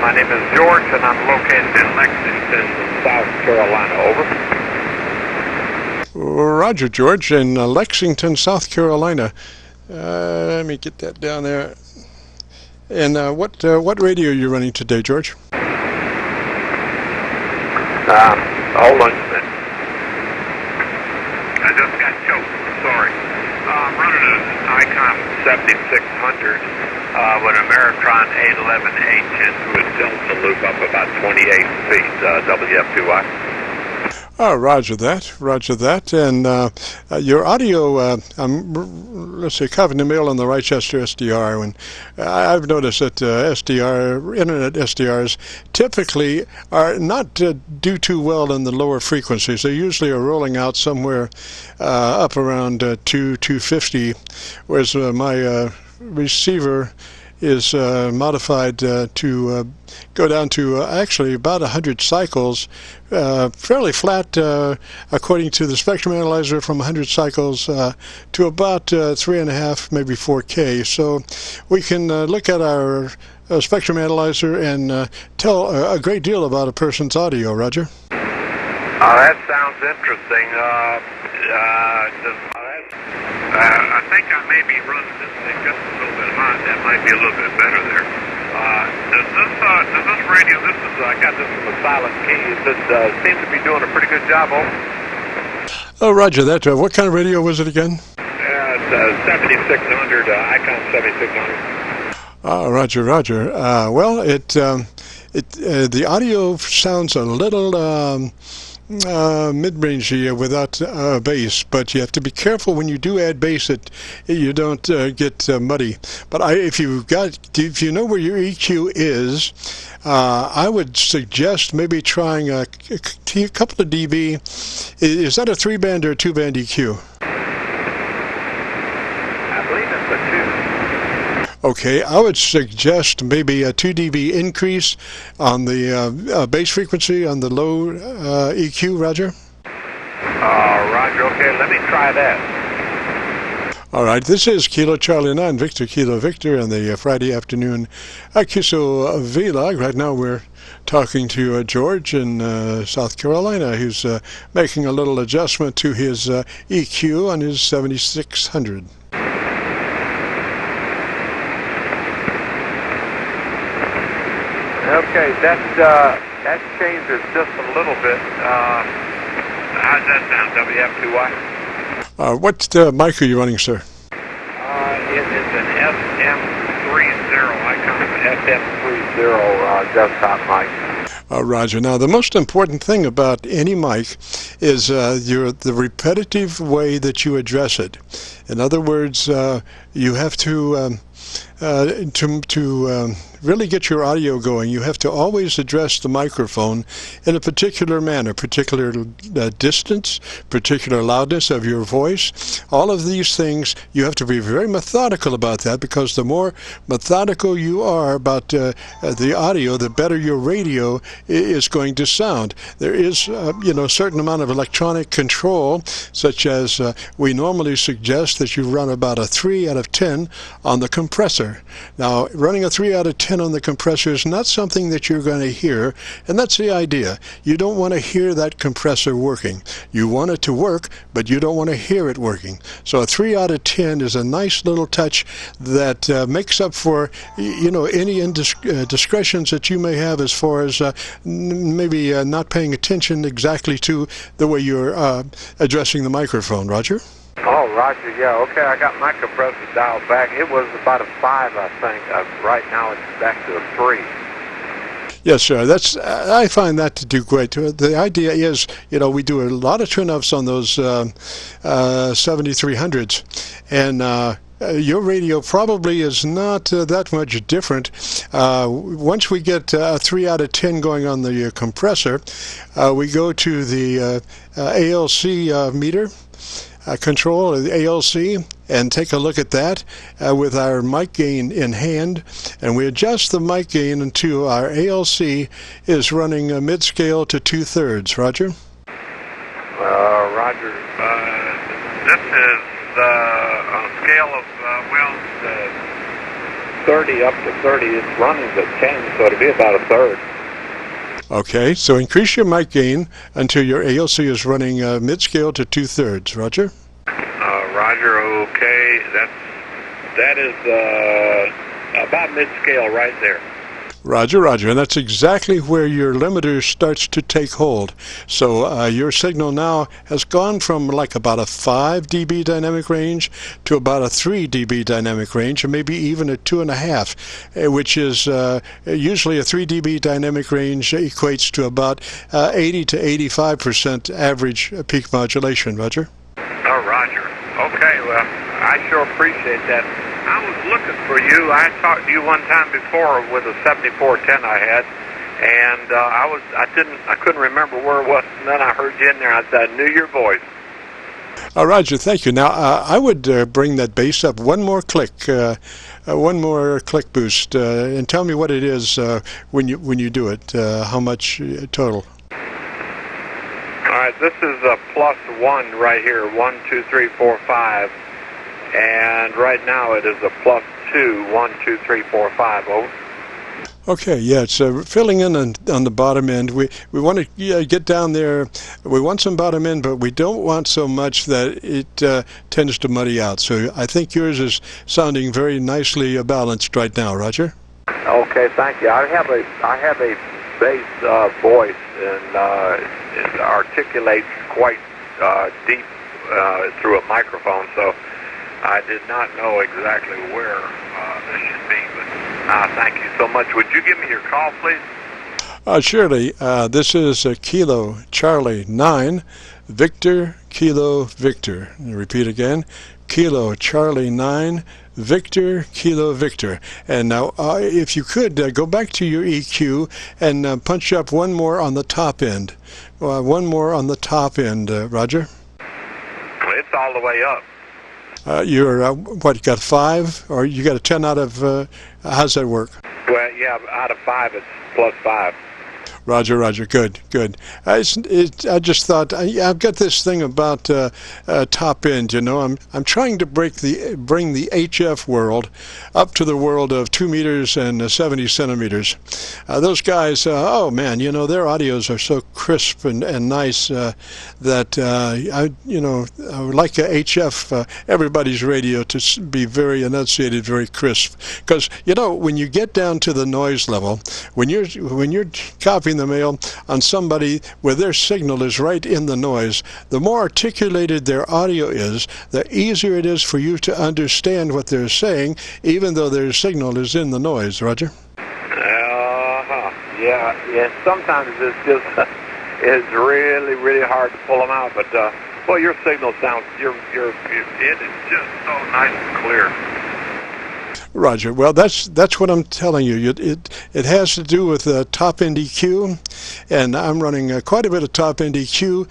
My name is George, and I'm located in Lexington, South Carolina. Over. Roger, George, in Lexington, South Carolina. Let me get that down there. And what radio are you running today, George? Hold on a minute. I just got choked. Sorry. I'm running an Icon 7600 with an Ameritron 811H into a delta loop up about 28 feet, WF2Y. Oh, roger that, and your audio, let's see, copying the mail on the Rochester SDR, and I've noticed that internet SDRs typically are not do too well in the lower frequencies. They usually are rolling out somewhere up around 250, whereas my receiver is modified to go down to actually about 100 cycles, fairly flat according to the spectrum analyzer, from 100 cycles to about 3.5, maybe 4K. So we can look at our spectrum analyzer and tell a great deal about a person's audio, Roger. That sounds interesting. I think I may be running this thing just a little bit hot. That might be a little bit better there. Does this radio, I got this from a silent key, seems to be doing a pretty good job, over? Oh, roger that. What kind of radio was it again? It's 7600, Icon 7600. Oh, roger. Well, the audio sounds a little mid-rangey without bass, but you have to be careful when you do add bass that you don't get muddy. But if you know where your EQ is, I would suggest maybe trying a couple of dB. Is that a 3-band or a 2-band EQ? I believe it's a 2. Okay, I would suggest maybe a 2 dB increase on the bass frequency on the low EQ, Roger? Roger, okay, let me try that. All right, this is Kilo Charlie 9, Victor Kilo Victor, on the Friday afternoon Qso-Vlog. Right now we're talking to George in South Carolina, who's making a little adjustment to his EQ on his 7600. Okay, that changes just a little bit. How's that sound, WF2Y? What mic are you running, sir? It is an SM30, Icon SM30 desktop mic. Roger. Now, the most important thing about any mic is the repetitive way that you address it. In other words, you have to really get your audio going, you have to always address the microphone in a particular manner, particular distance, particular loudness of your voice. All of these things, you have to be very methodical about that, because the more methodical you are about the audio, the better your radio is going to sound. There is, a certain amount of electronic control, such as we normally suggest that you run about a 3 out of 10 on the compressor. Now, running a 3 out of 10 on the compressor is not something that you're going to hear, and that's the idea. You don't want to hear that compressor working. You want it to work, but you don't want to hear it working. So a 3 out of 10 is a nice little touch that makes up for, any indiscretions that you may have as far as maybe not paying attention exactly to the way you're addressing the microphone. Roger? Oh, Roger, yeah, okay, I got my compressor dialed back. It was about a 5, I think. Right now it's back to a 3. Yes, sir. I find that to do great. The idea is, we do a lot of turn-ups on those 7300s, and your radio probably is not that much different. Once we get a 3 out of 10 going on the compressor, we go to the ALC meter. Control the ALC and take a look at that with our mic gain in hand, and we adjust the mic gain until our ALC is running mid-scale to 2/3. Roger? Roger. This is on a scale of, 30 up to 30. It's running to 10, so it'll be about a third. Okay, so increase your mic gain until your ALC is running mid-scale to 2/3. Roger? Roger, okay. That is about mid-scale right there. Roger, roger. And that's exactly where your limiter starts to take hold. So your signal now has gone from like about a 5 dB dynamic range to about a 3 dB dynamic range, or maybe even a 2.5, which is usually a 3 dB dynamic range equates to about 80 to 85% average peak modulation. Roger? Oh, Roger. Okay, well, I sure appreciate that. I was looking for you. I talked to you one time before with a 7410 I had, and I couldn't remember where it was. And then I heard you in there. I said, I knew your voice. Roger, thank you. Now I would bring that bass up one more click boost, and tell me what it is when you do it. How much total? All right, this is a +1 right here. 1, 2, 3, 4, 5. And right now it is a +2, 1, 2, 3, 4, 5. Over. Okay, yeah, it's filling in on the bottom end. We want to get down there. We want some bottom end, but we don't want so much that it tends to muddy out. So I think yours is sounding very nicely balanced right now, Roger. Okay, thank you. I have a bass voice, and it articulates quite deep through a microphone. So I did not know exactly where this should be, but thank you so much. Would you give me your call, please? Surely. This is Kilo Charlie 9, Victor Kilo Victor. Repeat again. Kilo Charlie 9, Victor Kilo Victor. And now, if you could, go back to your EQ and punch up one more on the top end. One more on the top end, Roger. It's all the way up. You're, what, you got 5? Or you got a 10 out of, how's that work? Well, yeah, out of 5, it's +5. Roger, roger, good, good. I just thought, I've got this thing about top end, you know. I'm trying to bring the HF world up to the world of 2 meters and 70 centimeters. Those guys, oh man, you know, their audios are so crisp and nice that I would like a HF, everybody's radio, to be very enunciated, very crisp. Because, you know, when you get down to the noise level, when you're copying the mail on somebody where their signal is right in the noise, the more articulated their audio is, the easier it is for you to understand what they're saying, even though their signal is in the noise. Roger? Yeah. Sometimes it's really, really hard to pull them out. But well, your signal sounds, it is just so nice and clear. Roger. Well, that's what I'm telling you. It has to do with top-end EQ, and I'm running quite a bit of top-end EQ,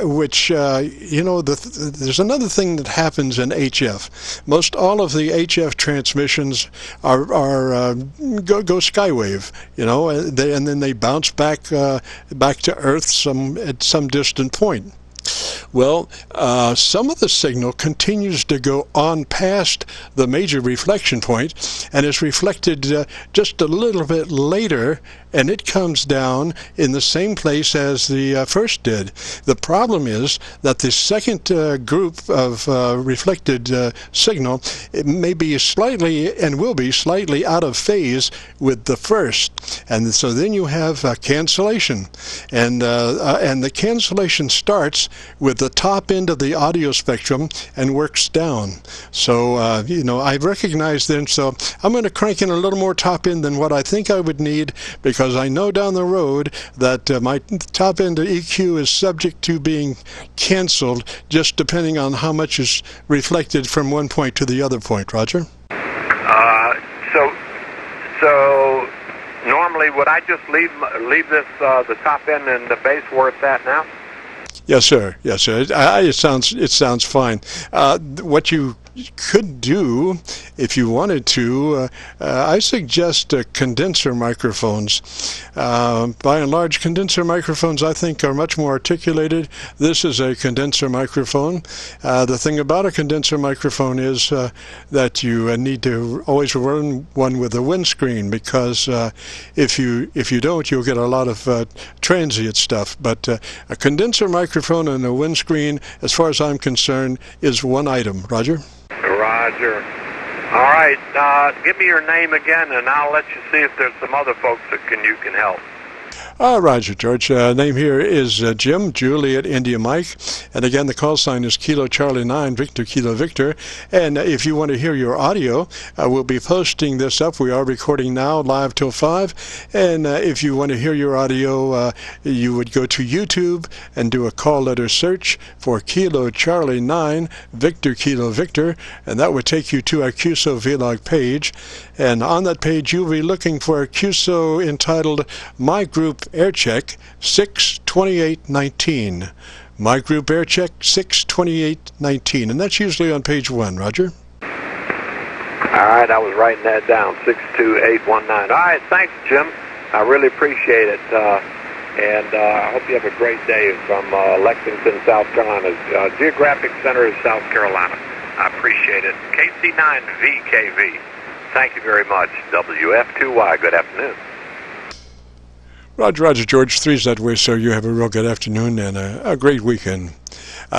which, you know, there's another thing that happens in HF. Most all of the HF transmissions are go skywave, you know, and then they bounce back to Earth at some distant point. Well, some of the signal continues to go on past the major reflection point and is reflected just a little bit later, and it comes down in the same place as the first did. The problem is that the second group of reflected signal, it may be slightly and will be slightly out of phase with the first, and so then you have cancellation, and the cancellation starts with the top end of the audio spectrum and works down. So you know, I recognize then, so I'm going to crank in a little more top end than what I think I would need, because I know down the road that my top end of EQ is subject to being canceled, just depending on how much is reflected from one point to the other point. Roger? So normally would I just leave this the top end and the bass where it's at now? Yes, sir. Yes, sir. It sounds fine. What you could do, if you wanted to, I suggest condenser microphones. By and large, condenser microphones, I think, are much more articulated. This is a condenser microphone. The thing about a condenser microphone is that you need to always run one with a windscreen, because if you don't, you'll get a lot of transient stuff. But a condenser microphone and a windscreen, as far as I'm concerned, is one item. Roger? Roger. All right, give me your name again, and I'll let you see if there's some other folks that you can help. Roger, George. Name here is Jim, Juliet, India, Mike. And again, the call sign is Kilo Charlie 9, Victor, Kilo Victor. And if you want to hear your audio, we'll be posting this up. We are recording now, live till 5. And if you want to hear your audio, you would go to YouTube and do a call letter search for Kilo Charlie 9, Victor, Kilo Victor. And that would take you to our QSO-Vlog page. And on that page, you'll be looking for a QSO entitled My Group Aircheck 62819. My Group Aircheck 62819. And that's usually on page 1, Roger. All right, I was writing that down, 62819. All right, thanks, Jim. I really appreciate it. And I hope you have a great day from Lexington, South Carolina. Geographic Center of South Carolina. I appreciate it. KC9VKV. Thank you very much. WF2Y. Good afternoon. Roger, George. 3's that way, so you have a real good afternoon and a great weekend.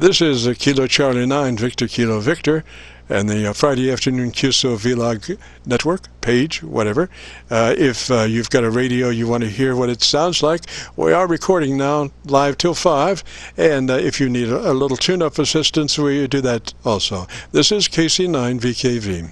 This is Kilo Charlie 9, Victor, Kilo Victor, and the Friday afternoon QSO-Vlog network, page, whatever. If you've got a radio, you want to hear what it sounds like, we are recording now live till 5, and if you need a little tune-up assistance, we do that also. This is KC9VKV.